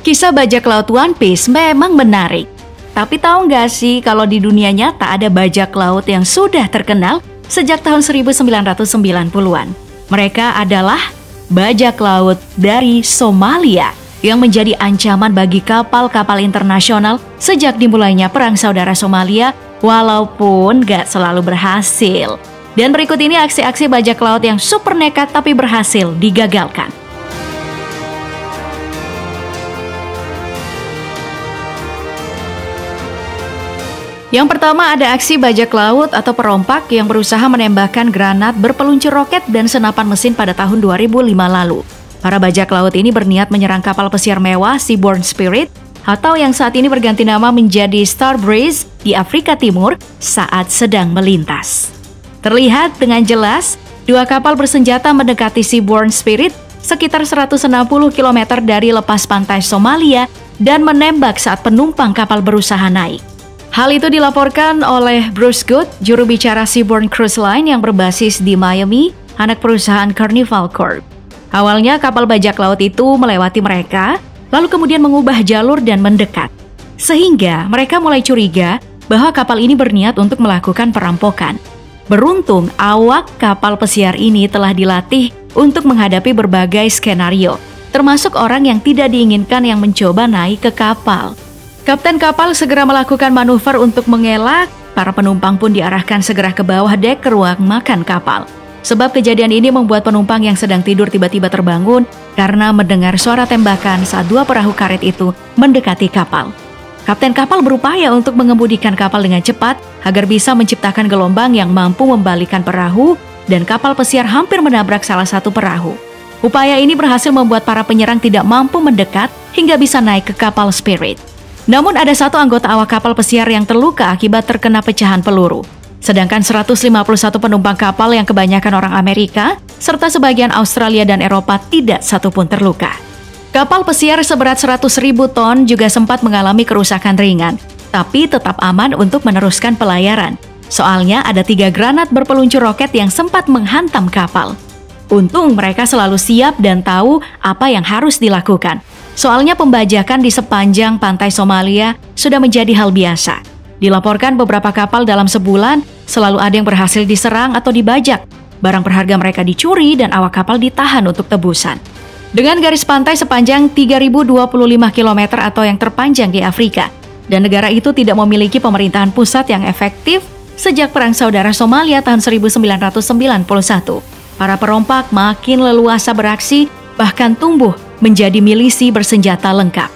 Kisah bajak laut One Piece memang menarik. Tapi tahu nggak sih kalau di dunia nyata ada bajak laut yang sudah terkenal sejak tahun 1990-an. Mereka adalah bajak laut dari Somalia yang menjadi ancaman bagi kapal-kapal internasional sejak dimulainya Perang Saudara Somalia, walaupun nggak selalu berhasil. Dan berikut ini aksi-aksi bajak laut yang super nekat tapi berhasil digagalkan. Yang pertama ada aksi bajak laut atau perompak yang berusaha menembakkan granat berpeluncur roket dan senapan mesin pada tahun 2005 lalu. Para bajak laut ini berniat menyerang kapal pesiar mewah Seabourn Spirit atau yang saat ini berganti nama menjadi Starbreeze di Afrika Timur saat sedang melintas. Terlihat dengan jelas, dua kapal bersenjata mendekati Seabourn Spirit sekitar 160 km dari lepas pantai Somalia dan menembak saat penumpang kapal berusaha naik. Hal itu dilaporkan oleh Bruce Good, juru bicara Seabourn Cruise Line yang berbasis di Miami, anak perusahaan Carnival Corp. Awalnya kapal bajak laut itu melewati mereka, lalu kemudian mengubah jalur dan mendekat. Sehingga mereka mulai curiga bahwa kapal ini berniat untuk melakukan perampokan. Beruntung, awak kapal pesiar ini telah dilatih untuk menghadapi berbagai skenario, termasuk orang yang tidak diinginkan yang mencoba naik ke kapal. Kapten kapal segera melakukan manuver untuk mengelak, para penumpang pun diarahkan segera ke bawah dek ke ruang makan kapal. Sebab kejadian ini membuat penumpang yang sedang tidur tiba-tiba terbangun karena mendengar suara tembakan saat dua perahu karet itu mendekati kapal. Kapten kapal berupaya untuk mengemudikan kapal dengan cepat agar bisa menciptakan gelombang yang mampu membalikkan perahu dan kapal pesiar hampir menabrak salah satu perahu. Upaya ini berhasil membuat para penyerang tidak mampu mendekat hingga bisa naik ke kapal Spirit. Namun ada satu anggota awak kapal pesiar yang terluka akibat terkena pecahan peluru. Sedangkan 151 penumpang kapal yang kebanyakan orang Amerika, serta sebagian Australia dan Eropa tidak satupun terluka. Kapal pesiar seberat 100.000 ton juga sempat mengalami kerusakan ringan, tapi tetap aman untuk meneruskan pelayaran. Soalnya ada 3 granat berpeluncur roket yang sempat menghantam kapal. Untung mereka selalu siap dan tahu apa yang harus dilakukan. Soalnya pembajakan di sepanjang pantai Somalia sudah menjadi hal biasa. Dilaporkan beberapa kapal dalam sebulan selalu ada yang berhasil diserang atau dibajak. Barang berharga mereka dicuri dan awak kapal ditahan untuk tebusan. Dengan garis pantai sepanjang 3.025 km atau yang terpanjang di Afrika, dan negara itu tidak memiliki pemerintahan pusat yang efektif sejak Perang Saudara Somalia tahun 1991. Para perompak makin leluasa beraksi, bahkan tumbuh menjadi milisi bersenjata lengkap.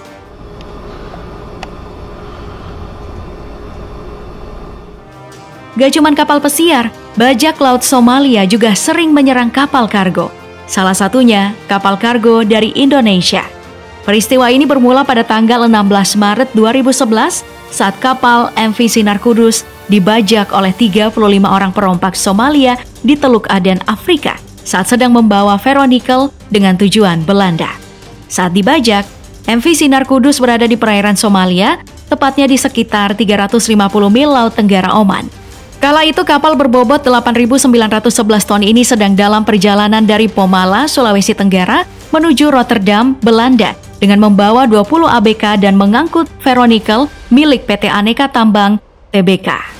Gak cuman kapal pesiar, bajak laut Somalia juga sering menyerang kapal kargo. Salah satunya kapal kargo dari Indonesia. Peristiwa ini bermula pada tanggal 16 Maret 2011 saat kapal MV Sinar Kudus dibajak oleh 35 orang perompak Somalia di Teluk Aden, Afrika saat sedang membawa ferronikel dengan tujuan Belanda. Saat dibajak, MV Sinar Kudus berada di perairan Somalia, tepatnya di sekitar 350 mil Laut Tenggara Oman. Kala itu kapal berbobot 8.911 ton ini sedang dalam perjalanan dari Pomala, Sulawesi Tenggara menuju Rotterdam, Belanda dengan membawa 20 ABK dan mengangkut ferronikel milik PT Aneka Tambang Tbk.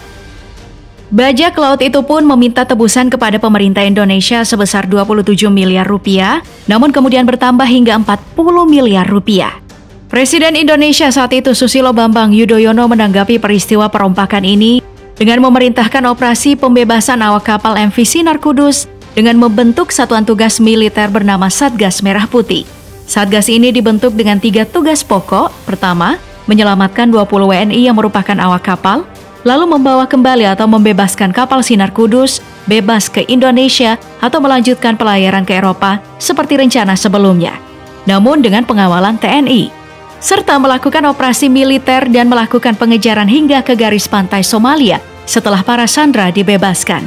Bajak laut itu pun meminta tebusan kepada pemerintah Indonesia sebesar 27 miliar rupiah, namun kemudian bertambah hingga 40 miliar rupiah. Presiden Indonesia saat itu Susilo Bambang Yudhoyono menanggapi peristiwa perompakan ini dengan memerintahkan operasi pembebasan awak kapal MV Sinar Kudus dengan membentuk satuan tugas militer bernama Satgas Merah Putih. Satgas ini dibentuk dengan 3 tugas pokok. Pertama, menyelamatkan 20 WNI yang merupakan awak kapal, lalu membawa kembali atau membebaskan kapal Sinar Kudus bebas ke Indonesia atau melanjutkan pelayaran ke Eropa seperti rencana sebelumnya, namun dengan pengawalan TNI, serta melakukan operasi militer dan melakukan pengejaran hingga ke garis pantai Somalia setelah para sandera dibebaskan.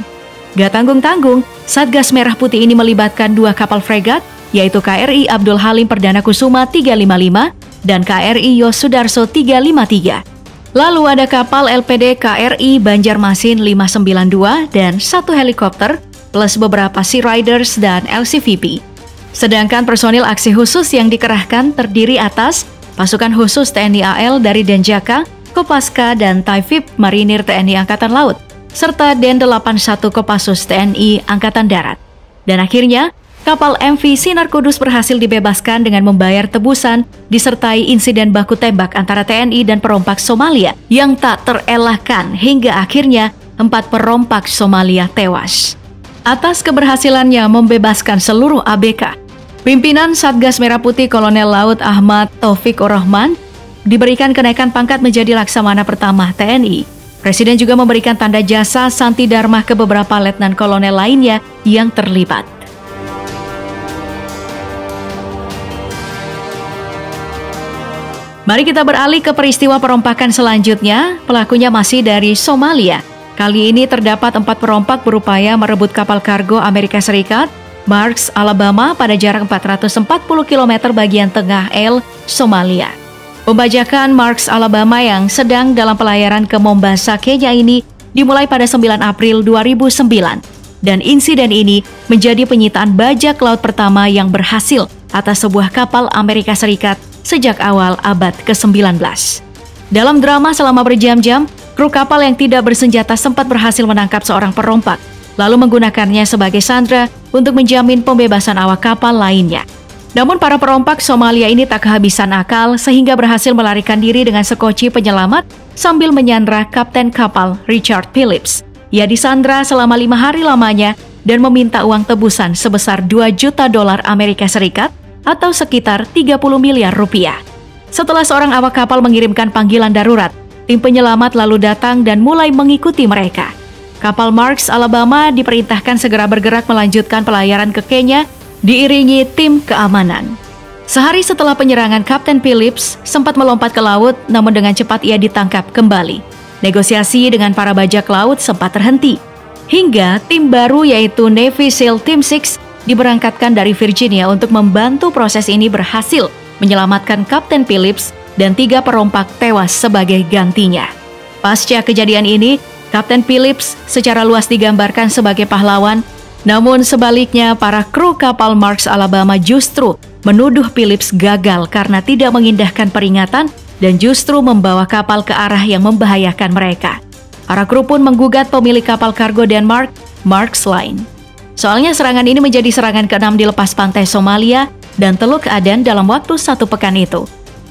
Gak tanggung-tanggung, Satgas Merah Putih ini melibatkan 2 kapal fregat, yaitu KRI Abdul Halim Perdana Kusuma 355 dan KRI Yosudarso 353. Lalu ada kapal LPD KRI Banjarmasin 592 dan 1 helikopter plus beberapa Sea Riders dan LCVP. Sedangkan personil aksi khusus yang dikerahkan terdiri atas pasukan khusus TNI AL dari Denjaka, Kopaska, dan Taifib Marinir TNI Angkatan Laut, serta Den 81 Kopassus TNI Angkatan Darat. Dan akhirnya, kapal MV Sinar Kudus berhasil dibebaskan dengan membayar tebusan disertai insiden baku tembak antara TNI dan perompak Somalia yang tak terelakkan hingga akhirnya 4 perompak Somalia tewas. Atas keberhasilannya membebaskan seluruh ABK, pimpinan Satgas Merah Putih Kolonel Laut Ahmad Taufikur Rahman diberikan kenaikan pangkat menjadi Laksamana Pertama TNI. Presiden juga memberikan tanda jasa Santi Dharma ke beberapa letnan kolonel lainnya yang terlibat. Mari kita beralih ke peristiwa perompakan selanjutnya. Pelakunya masih dari Somalia. Kali ini terdapat 4 perompak berupaya merebut kapal kargo Amerika Serikat, Marks, Alabama pada jarak 440 km bagian tengah Somalia. Pembajakan Marks, Alabama yang sedang dalam pelayaran ke Mombasa, Kenya ini dimulai pada 9 April 2009. Dan insiden ini menjadi penyitaan bajak laut pertama yang berhasil atas sebuah kapal Amerika Serikat sejak awal abad ke-19. Dalam drama selama berjam-jam, kru kapal yang tidak bersenjata sempat berhasil menangkap seorang perompak, lalu menggunakannya sebagai sandera untuk menjamin pembebasan awak kapal lainnya. Namun para perompak Somalia ini tak kehabisan akal sehingga berhasil melarikan diri dengan sekoci penyelamat sambil menyandra kapten kapal Richard Phillips. Ia disandra selama 5 hari lamanya dan meminta uang tebusan sebesar $2 juta Amerika Serikat atau sekitar 30 miliar rupiah. Setelah seorang awak kapal mengirimkan panggilan darurat, tim penyelamat lalu datang dan mulai mengikuti mereka. Kapal Marks, Alabama diperintahkan segera bergerak melanjutkan pelayaran ke Kenya, diiringi tim keamanan. Sehari setelah penyerangan, Kapten Phillips sempat melompat ke laut, namun dengan cepat ia ditangkap kembali. Negosiasi dengan para bajak laut sempat terhenti, hingga tim baru yaitu Navy SEAL Team 6 diberangkatkan dari Virginia untuk membantu proses ini berhasil menyelamatkan Kapten Phillips dan 3 perompak tewas sebagai gantinya. Pasca kejadian ini, Kapten Phillips secara luas digambarkan sebagai pahlawan, namun sebaliknya para kru kapal Marks, Alabama justru menuduh Phillips gagal karena tidak mengindahkan peringatan dan justru membawa kapal ke arah yang membahayakan mereka. Para kru pun menggugat pemilik kapal kargo Denmark, Marks Line. Soalnya serangan ini menjadi serangan ke-6 di lepas pantai Somalia dan Teluk Aden dalam waktu 1 pekan itu.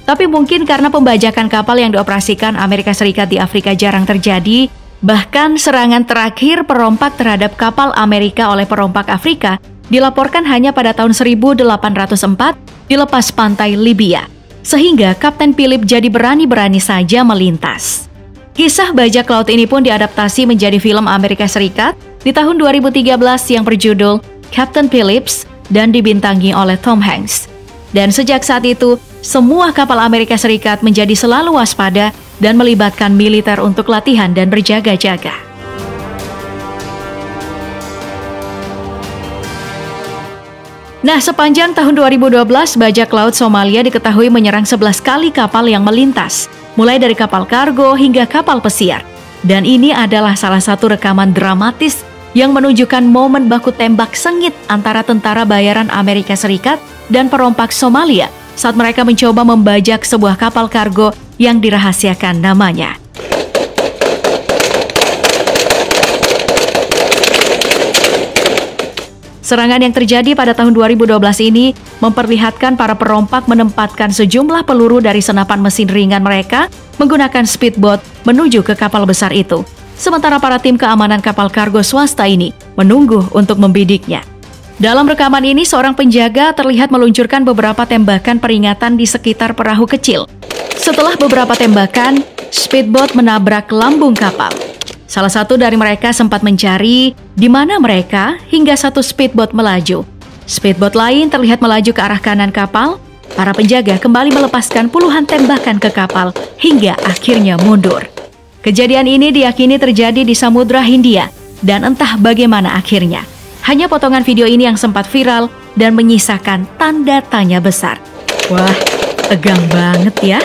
Tapi mungkin karena pembajakan kapal yang dioperasikan Amerika Serikat di Afrika jarang terjadi, bahkan serangan terakhir perompak terhadap kapal Amerika oleh perompak Afrika dilaporkan hanya pada tahun 1804 di lepas pantai Libya. Sehingga Kapten Phillips jadi berani-berani saja melintas. Kisah bajak laut ini pun diadaptasi menjadi film Amerika Serikat di tahun 2013 yang berjudul Kapten Phillips dan dibintangi oleh Tom Hanks. Dan sejak saat itu, semua kapal Amerika Serikat menjadi selalu waspada dan melibatkan militer untuk latihan dan berjaga-jaga. Nah, sepanjang tahun 2012, bajak laut Somalia diketahui menyerang 11 kali kapal yang melintas, mulai dari kapal kargo hingga kapal pesiar. Dan ini adalah salah satu rekaman dramatis yang menunjukkan momen baku tembak sengit antara tentara bayaran Amerika Serikat dan perompak Somalia saat mereka mencoba membajak sebuah kapal kargo yang dirahasiakan namanya. Serangan yang terjadi pada tahun 2012 ini memperlihatkan para perompak menempatkan sejumlah peluru dari senapan mesin ringan mereka menggunakan speedboat menuju ke kapal besar itu. Sementara para tim keamanan kapal kargo swasta ini menunggu untuk membidiknya. Dalam rekaman ini, seorang penjaga terlihat meluncurkan beberapa tembakan peringatan di sekitar perahu kecil. Setelah beberapa tembakan, speedboat menabrak lambung kapal. Salah satu dari mereka sempat mencari di mana mereka hingga satu speedboat melaju. Speedboat lain terlihat melaju ke arah kanan kapal. Para penjaga kembali melepaskan puluhan tembakan ke kapal hingga akhirnya mundur. Kejadian ini diyakini terjadi di Samudra Hindia dan entah bagaimana akhirnya. Hanya potongan video ini yang sempat viral dan menyisakan tanda tanya besar. Wah, tegang banget ya.